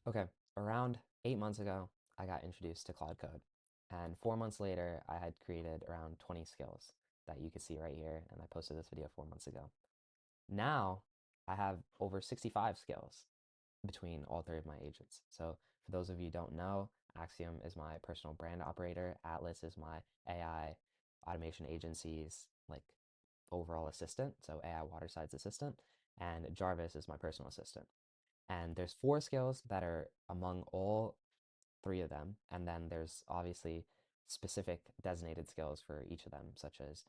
Okay, around 8 months ago, I got introduced to Claude Code. And 4 months later, I had created around 20 skills that you can see right here. And I posted this video 4 months ago. Now I have over 65 skills between all three of my agents. So for those of you who don't know, Axiom is my personal brand operator. Atlas is my AI automation agency's like overall assistant. So AI Waterside's assistant. And Jarvis is my personal assistant. And there's four skills that are among all three of them. And then there's obviously specific designated skills for each of them, such as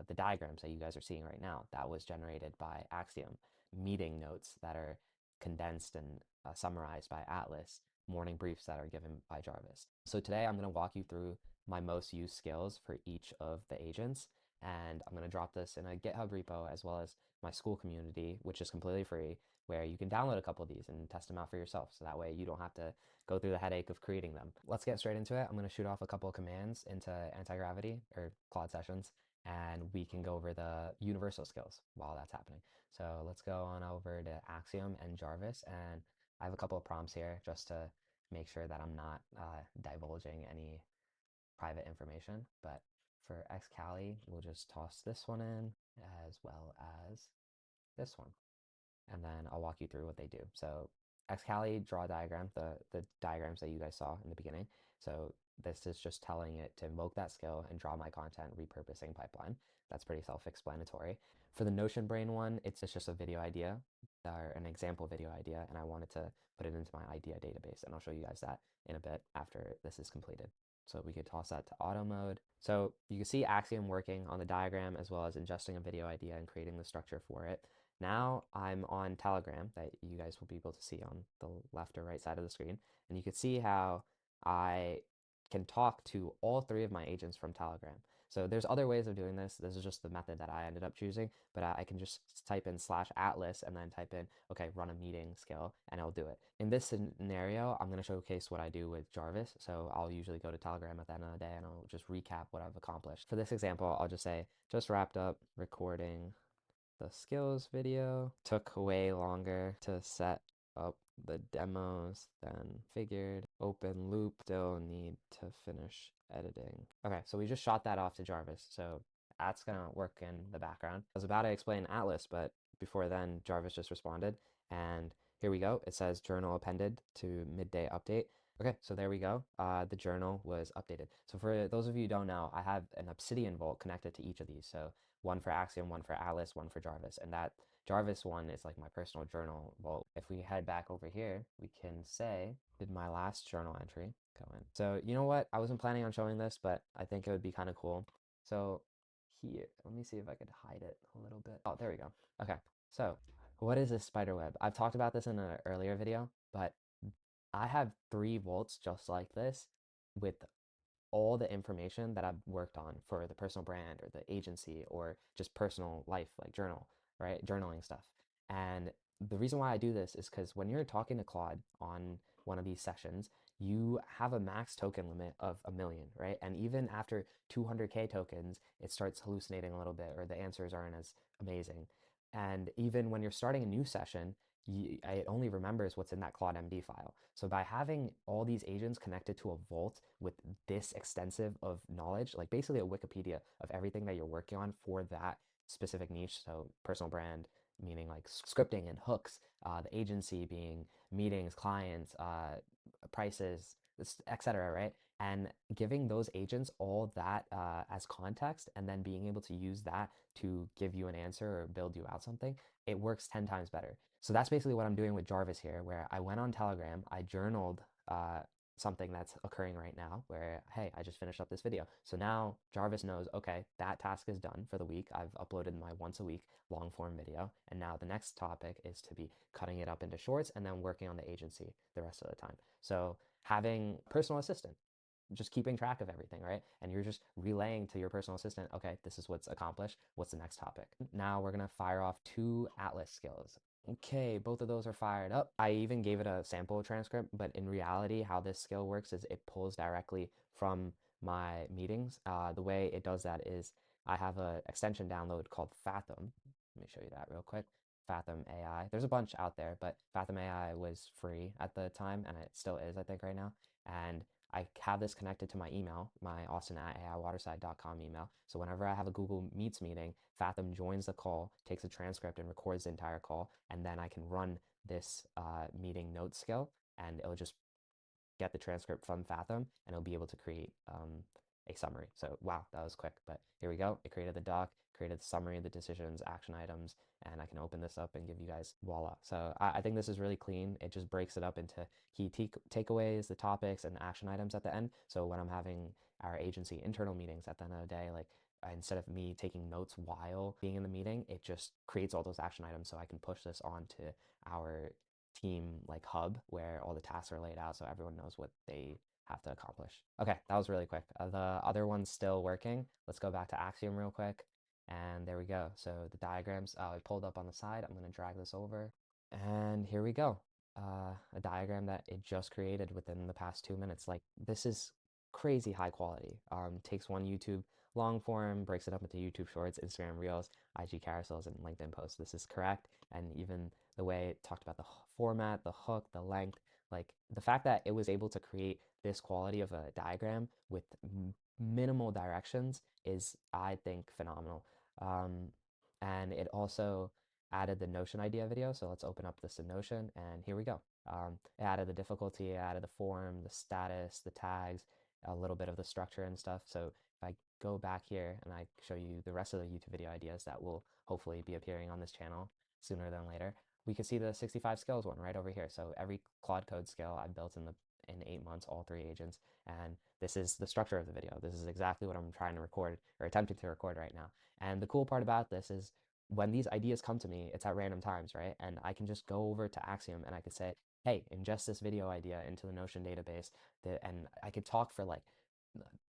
the diagrams that you guys are seeing right now. That was generated by Axiom. Meeting notes that are condensed and summarized by Atlas. Morning briefs that are given by Jarvis. So today I'm going to walk you through my most used skills for each of the agents. And I'm going to drop this in a GitHub repo as well as my school community, which is completely free, where you can download a couple of these and test them out for yourself. So that way you don't have to go through the headache of creating them. Let's get straight into it. I'm going to shoot off a couple of commands into anti-gravity or Claude sessions, and we can go over the universal skills while that's happening. So let's go on over to Axiom and Jarvis. And I have a couple of prompts here just to make sure that I'm not divulging any private information. But for xcali, we'll just toss this one in as well as this one. And then I'll walk you through what they do. So xcali draw diagram, the diagrams that you guys saw in the beginning. So this is just telling it to invoke that skill and draw my content repurposing pipeline. That's pretty self-explanatory. For the Notion Brain one, it's just a video idea or an example video idea, and I wanted to put it into my idea database, and I'll show you guys that in a bit after this is completed. So we could toss that to auto mode. So you can see Axiom working on the diagram as well as ingesting a video idea and creating the structure for it. Now I'm on Telegram that you guys will be able to see on the left or right side of the screen. And you can see how I can talk to all three of my agents from Telegram. So there's other ways of doing this. This is just the method that I ended up choosing, but I can just type in /atlas and then type in, okay, run a meeting skill, and it'll do it. In this scenario, I'm going to showcase what I do with Jarvis. So I'll usually go to Telegram at the end of the day and I'll just recap what I've accomplished. For this example, I'll just say, just wrapped up recording the skills video. Took way longer to set up the demos than figured. Open loop, still need to finish editing. Okay, so we just shot that off to Jarvis. So that's gonna work in the background. I was about to explain Atlas, but before then, Jarvis just responded. And here we go. It says journal appended to midday update. Okay, so there we go. The journal was updated. So for those of you who don't know, I have an Obsidian vault connected to each of these. So one for Axiom, one for Atlas, one for Jarvis. And that Jarvis one is like my personal journal vault. If we head back over here, we can say, did my last journal entry go in? So you know what? I wasn't planning on showing this, but I think it would be kind of cool. So here, let me see if I could hide it a little bit. Oh, there we go. Okay, so what is this spider web? I've talked about this in an earlier video, but I have 3 vaults just like this with all the information that I've worked on for the personal brand or the agency or just personal life, like right? Journaling stuff. And the reason why I do this is because when you're talking to Claude on one of these sessions, you have a max token limit of 1 million, right? And even after 200K tokens, it starts hallucinating a little bit or the answers aren't as amazing. And even when you're starting a new session, it only remembers what's in that Claude MD file. So by having all these agents connected to a vault with this extensive of knowledge, like basically a Wikipedia of everything that you're working on for that specific niche, so personal brand, meaning like scripting and hooks, the agency being meetings, clients, prices, etc., right? And giving those agents all that as context and then being able to use that to give you an answer or build you out something, it works 10 times better. So that's basically what I'm doing with Jarvis here, where I went on Telegram, I journaled something that's occurring right now where, hey, I just finished up this video. So now Jarvis knows, okay, that task is done for the week. I've uploaded my once a week long form video. And now the next topic is to be cutting it up into shorts and then working on the agency the rest of the time. So having personal assistant, just keeping track of everything, right? And you're just relaying to your personal assistant, okay, this is what's accomplished. What's the next topic? Now we're gonna fire off 2 Atlas skills. Okay, both of those are fired up. I even gave it a sample transcript, but in reality, how this skill works is it pulls directly from my meetings. The way it does that is I have an extension download called Fathom. Let me show you that real quick. Fathom AI. There's a bunch out there, but Fathom AI was free at the time, and it still is, I think, right now. And I have this connected to my email, my austin@aiwaterside.com email. So whenever I have a Google Meets meeting, Fathom joins the call, takes a transcript, and records the entire call, and then I can run this meeting notes skill, and it'll just get the transcript from Fathom, and it'll be able to create a summary. So wow, that was quick, but here we go. It created the doc, created the summary, the decisions, action items, and I can open this up and give you guys voila. So I think this is really clean. It just breaks it up into key takeaways, the topics, and the action items at the end. So when I'm having our agency internal meetings at the end of the day, like instead of me taking notes while being in the meeting, it just creates all those action items so I can push this onto our team like hub where all the tasks are laid out so everyone knows what they have to accomplish. Okay, that was really quick. The other one's still working. Let's go back to Axiom real quick. And there we go. So the diagrams, I pulled up on the side. I'm going to drag this over. And here we go. A diagram that it just created within the past 2 minutes. Like this is crazy high quality. Takes one YouTube long form, breaks it up into YouTube Shorts, Instagram Reels, IG carousels, and LinkedIn posts. This is correct. And even the way it talked about the format, the hook, the length, like the fact that it was able to create this quality of a diagram with minimal directions is, I think, phenomenal. Um, and it also added the Notion idea video. So let's open up this in Notion, and here we go. It added the difficulty, it added the form, the status, the tags, a little bit of the structure and stuff. So if I go back here and I show you the rest of the YouTube video ideas that will hopefully be appearing on this channel sooner than later, we can see the 65 skills one right over here. So every Claude Code skill I built in 8 months, all 3 agents, and this is the structure of the video. This is exactly what I'm trying to record or attempting to record right now. And the cool part about this is when these ideas come to me, it's at random times, right? And I can just go over to Axiom and I could say, hey, ingest this video idea into the Notion database, and I could talk for like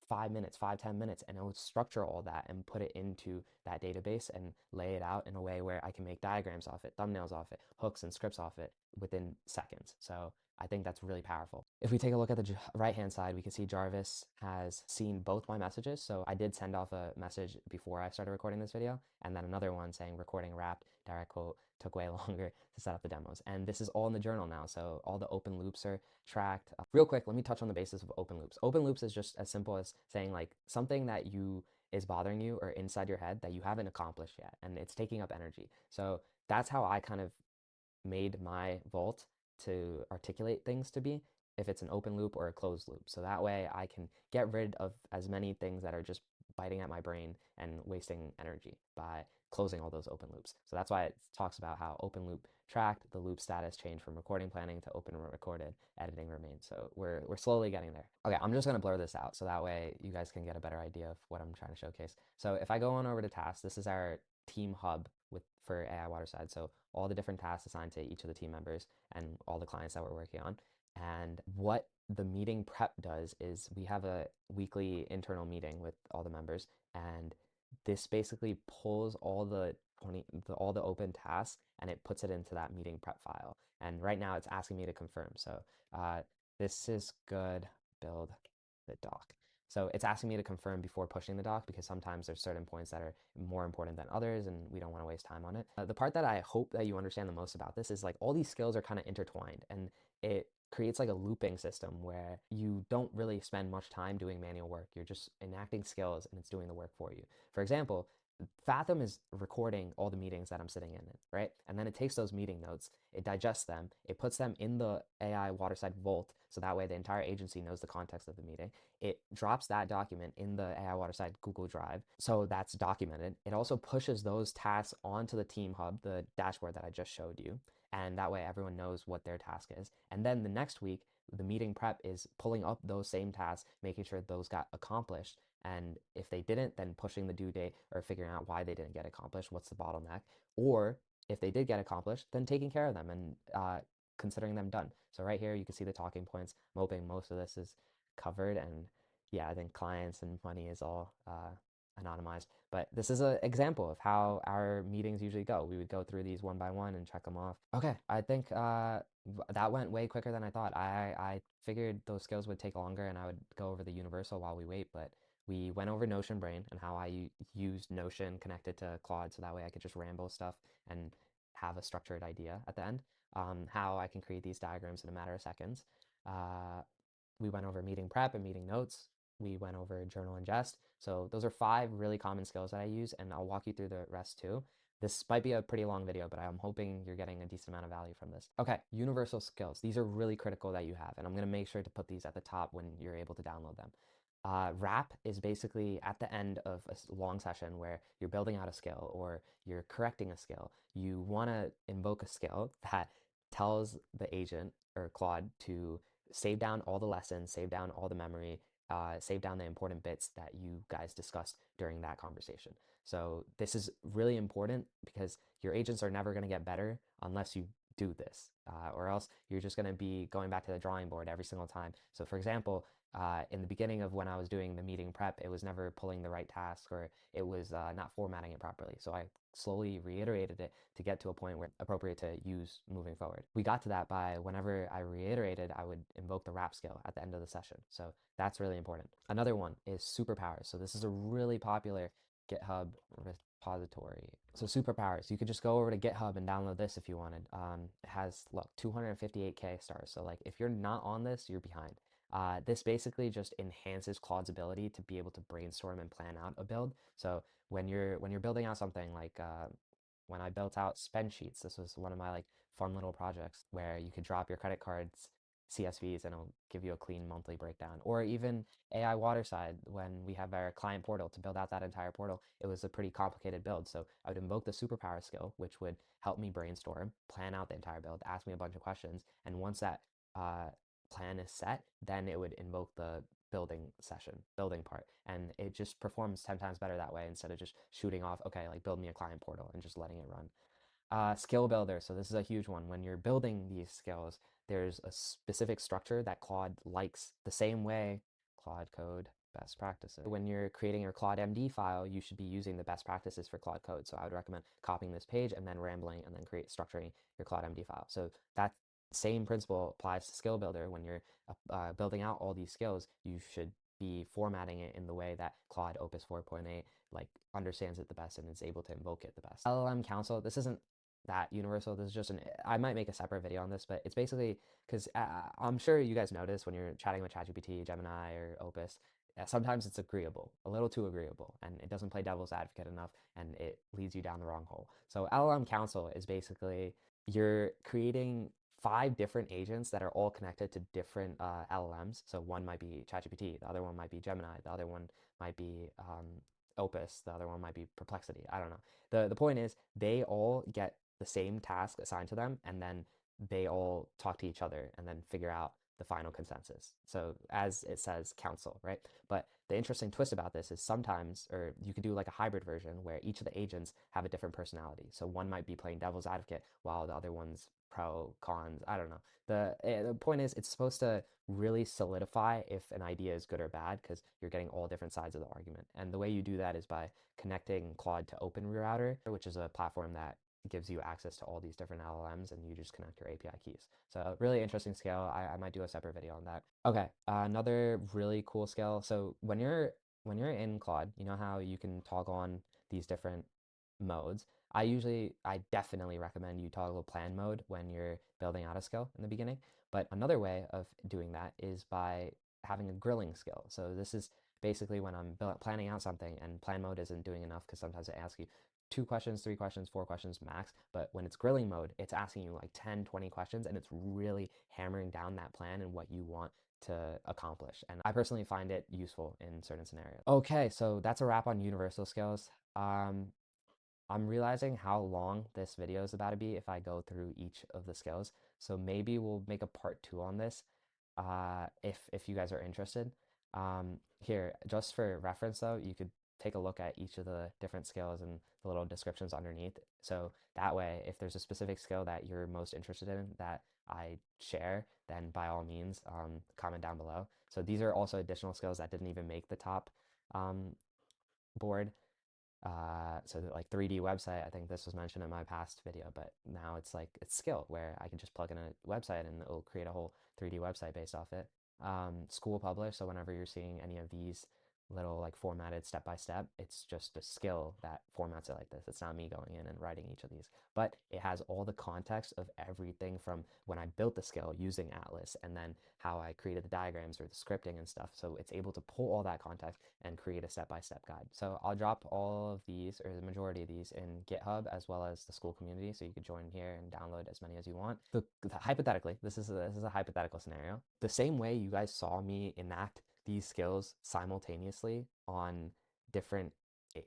5 minutes, 5, 10 minutes, and it would structure all that and put it into that database and lay it out in a way where I can make diagrams off it, thumbnails off it, hooks and scripts off it within seconds. So I think that's really powerful. If we take a look at the right-hand side, we can see Jarvis has seen both my messages. So I did send off a message before I started recording this video, and then another one saying recording wrapped, direct quote, took way longer to set up the demos. And this is all in the journal now. So all the open loops are tracked. Real quick, let me touch on the basis of open loops. Open loops is just as simple as saying like something that is bothering you or inside your head that you haven't accomplished yet, and it's taking up energy. So that's how I kind of made my vault to articulate things to be, if it's an open loop or a closed loop. So that way I can get rid of as many things that are just biting at my brain and wasting energy by closing all those open loops. So that's why it talks about how open loop tracked, the loop status changed from recording planning to open recorded, editing remains. So we're slowly getting there. Okay, I'm just gonna blur this out so that way you guys can get a better idea of what I'm trying to showcase. So if I go on over to tasks, this is our team hub for AI Waterside. So all the different tasks assigned to each of the team members and all the clients that we're working on. And what the meeting prep does is we have a weekly internal meeting with all the members, and this basically pulls all all the open tasks and it puts it into that meeting prep file. And right now it's asking me to confirm. So this is good, build the doc. So it's asking me to confirm before pushing the doc because sometimes there's certain points that are more important than others and we don't want to waste time on it. The part that I hope that you understand the most about this is like all these skills are kind of intertwined, and it creates like a looping system where you don't really spend much time doing manual work. You're just enacting skills and it's doing the work for you. For example, Fathom is recording all the meetings that I'm sitting in, right? And then it takes those meeting notes, it digests them, it puts them in the AI Waterside Vault, so that way the entire agency knows the context of the meeting. It drops that document in the AI Waterside Google Drive, so that's documented. It also pushes those tasks onto the Team Hub, the dashboard that I just showed you, and that way everyone knows what their task is. And then the next week, the meeting prep is pulling up those same tasks, making sure those got accomplished, and if they didn't, then pushing the due date or figuring out why they didn't get accomplished, what's the bottleneck, or if they did get accomplished, then taking care of them and considering them done. So right here, you can see the talking points. I'm hoping most of this is covered, and yeah, I think clients and money is all anonymized. But this is an example of how our meetings usually go. We would go through these one by one and check them off. Okay, I think that went way quicker than I thought. I figured those skills would take longer and I would go over the universal while we wait, but we went over Notion Brain and how I used Notion connected to Claude so that way I could just ramble stuff and have a structured idea at the end, how I can create these diagrams in a matter of seconds. Uh, we went over meeting prep and meeting notes. We went over journal ingest. So those are 5 really common skills that I use, and I'll walk you through the rest too. This might be a pretty long video, but I'm hoping you're getting a decent amount of value from this. Okay, universal skills. These are really critical that you have, and I'm gonna make sure to put these at the top when you're able to download them. Wrap is basically at the end of a long session where you're building out a skill or you're correcting a skill. You want to invoke a skill that tells the agent or Claude to save down all the lessons, save down all the memory, save down the important bits that you guys discussed during that conversation. So this is really important because your agents are never going to get better unless you do this, or else you're just going to be going back to the drawing board every single time. So for example, in the beginning of when I was doing the meeting prep, it was never pulling the right task or it was not formatting it properly. So I slowly reiterated it to get to a point where it's appropriate to use moving forward. We got to that by whenever I reiterated, I would invoke the wrap skill at the end of the session. So that's really important. Another one is superpowers. So this is a really popular GitHub repository. So superpowers, you could just go over to GitHub and download this if you wanted. It has, look, 258K stars. So like if you're not on this, you're behind. This basically just enhances Claude's ability to be able to brainstorm and plan out a build. So when you're building out something like when I built out spend sheets, this was one of my like fun little projects where you could drop your credit cards CSVs and it'll give you a clean monthly breakdown. Or even AI Waterside, when we have our client portal to build out that entire portal, it was a pretty complicated build. So I would invoke the superpower skill, which would help me brainstorm, plan out the entire build, ask me a bunch of questions. And once that plan is set, then it would invoke the building part. And it just performs 10 times better that way instead of just shooting off, okay, like build me a client portal and just letting it run. Skill builder. So this is a huge one. When you're building these skills, there's a specific structure that Claude likes the same way. Claude Code best practices. When you're creating your Claude MD file, you should be using the best practices for Claude Code. So I would recommend copying this page and then rambling and then structuring your Claude MD file. So that same principle applies to skill builder. When you're building out all these skills, you should be formatting it in the way that Claude Opus 4.8 like understands it the best and is able to invoke it the best. llm-council, this isn't that universal. This is just I might make a separate video on this, but it's basically because I'm sure you guys notice when you're chatting with ChatGPT, Gemini, or Opus, sometimes it's agreeable, a little too agreeable, and it doesn't play devil's advocate enough, and it leads you down the wrong hole. So llm-council is basically you're creating 5 different agents that are all connected to different LLMs. So one might be ChatGPT, the other one might be Gemini, the other one might be Opus, the other one might be Perplexity. I don't know. The point is they all get the same task assigned to them, and then they all talk to each other and then figure out the final consensus. So as it says, council, right? But the interesting twist about this is sometimes, or you could do like a hybrid version where each of the agents have a different personality. So one might be playing devil's advocate while the other one's pro, cons, I don't know. The point is it's supposed to really solidify if an idea is good or bad because you're getting all different sides of the argument. And the way you do that is by connecting Claude to OpenRouter, which is a platform that gives you access to all these different LLMs and you just connect your API keys. So really interesting scale. I might do a separate video on that. Okay, another really cool scale. So when you're in Claude, you know how you can toggle on these different modes. I definitely recommend you toggle plan mode when you're building out a skill in the beginning. But another way of doing that is by having a grilling skill. So this is basically when I'm planning out something and plan mode isn't doing enough because sometimes it asks you 2 questions, 3 questions, 4 questions max. But when it's grilling mode, it's asking you like 10, 20 questions and it's really hammering down that plan and what you want to accomplish. And I personally find it useful in certain scenarios. Okay, so that's a wrap on universal skills. I'm realizing how long this video is about to be if I go through each of the skills. So maybe we'll make a part 2 on this if you guys are interested. Here, just for reference though, you could take a look at each of the different skills and the little descriptions underneath. So that way, if there's a specific skill that you're most interested in that I share, then by all means, comment down below. So these are also additional skills that didn't even make the top board. So that, like 3D website, I think this was mentioned in my past video, but now it's like it's skill where I can just plug in a website and it'll create a whole 3D website based off it. School publish, so whenever you're seeing any of these little like formatted step by step. It's just a skill that formats it like this. It's not me going in and writing each of these, but it has all the context of everything from when I built the skill using Atlas and then how I created the diagrams or the scripting and stuff. So it's able to pull all that context and create a step-by-step guide. So I'll drop all of these, or the majority of these, in GitHub as well as the school community, so you could join here and download as many as you want. Hypothetically, this is a hypothetical scenario. The same way you guys saw me enact these skills simultaneously on different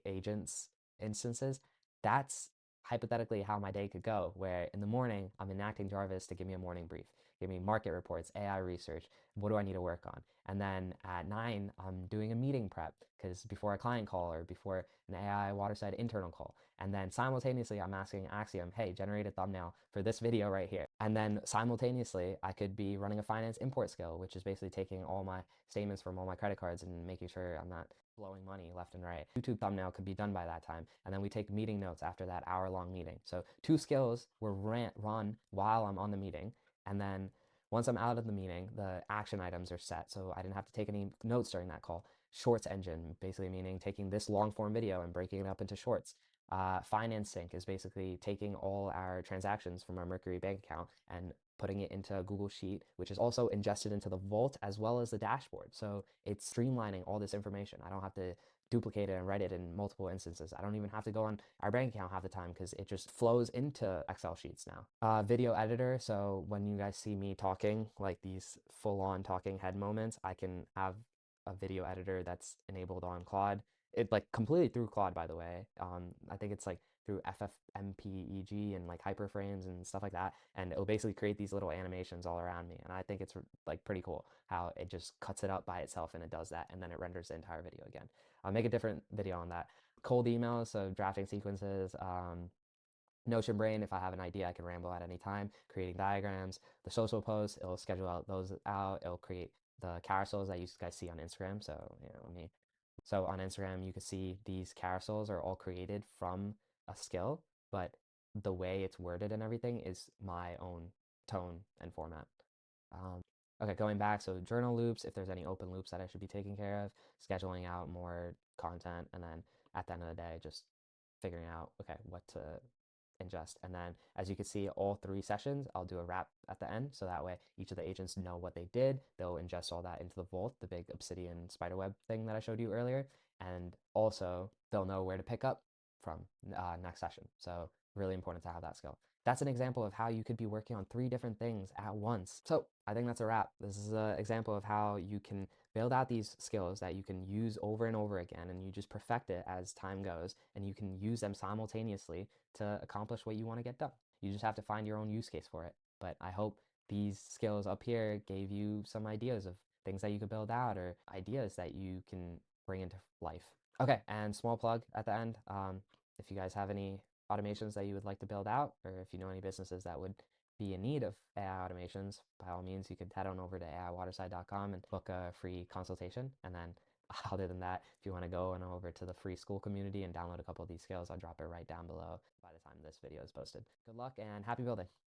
agents instances, that's hypothetically how my day could go, where in the morning I'm enacting Jarvis to give me a morning brief, give me market reports, AI research, what do I need to work on? And then at 9, I'm doing a meeting prep because before a client call or before an AI waterside internal call. And then simultaneously, I'm asking Axiom, hey, generate a thumbnail for this video right here. And then simultaneously, I could be running a finance import skill, which is basically taking all my statements from all my credit cards and making sure I'm not blowing money left and right. YouTube thumbnail could be done by that time. And then we take meeting notes after that hour-long meeting. So 2 skills were run while I'm on the meeting. And then once I'm out of the meeting, the action items are set. So I didn't have to take any notes during that call. Shorts engine, basically meaning taking this long form video and breaking it up into shorts. Finance sync is basically taking all our transactions from our Mercury bank account and putting it into a Google Sheet, which is also ingested into the Vault as well as the dashboard. So it's streamlining all this information. I don't have to duplicate it and write it in multiple instances. I don't even have to go on our bank account half the time because it just flows into Excel sheets now. Video editor, so when you guys see me talking, like these full-on talking head moments, I can have a video editor that's enabled on Claude. It like completely through Claude, by the way. I think it's like through FFmpeg and like hyperframes and stuff like that. And it'll basically create these little animations all around me. And I think it's like pretty cool how it just cuts it up by itself and it does that. And then it renders the entire video again. I'll make a different video on that. Cold emails, so drafting sequences, Notion Brain, if I have an idea, I can ramble at any time, creating diagrams. The social posts, it'll schedule out those out. It'll create the carousels that you guys see on Instagram. So, so on Instagram, you can see these carousels are all created from a skill, but the way it's worded and everything is my own tone and format. Okay, going back, so journal loops, if there's any open loops that I should be taking care of, scheduling out more content, and then at the end of the day, just figuring out, okay, what to ingest. And then as you can see, all 3 sessions, I'll do a wrap at the end. So that way each of the agents know what they did. They'll ingest all that into the Vault, the big Obsidian spiderweb thing that I showed you earlier. And also they'll know where to pick up from next session. So really important to have that skill. That's an example of how you could be working on 3 different things at once. So I think that's a wrap. This is an example of how you can build out these skills that you can use over and over again, and you just perfect it as time goes, and you can use them simultaneously to accomplish what you want to get done. You just have to find your own use case for it. But I hope these skills up here gave you some ideas of things that you could build out or ideas that you can bring into life. Okay, and small plug at the end. If you guys have any automations that you would like to build out, or if you know any businesses that would be in need of AI automations, by all means, you could head on over to aiwaterside.com and book a free consultation. And then other than that, if you want to go on over to the free school community and download a couple of these skills, I'll drop it right down below by the time this video is posted. Good luck and happy building.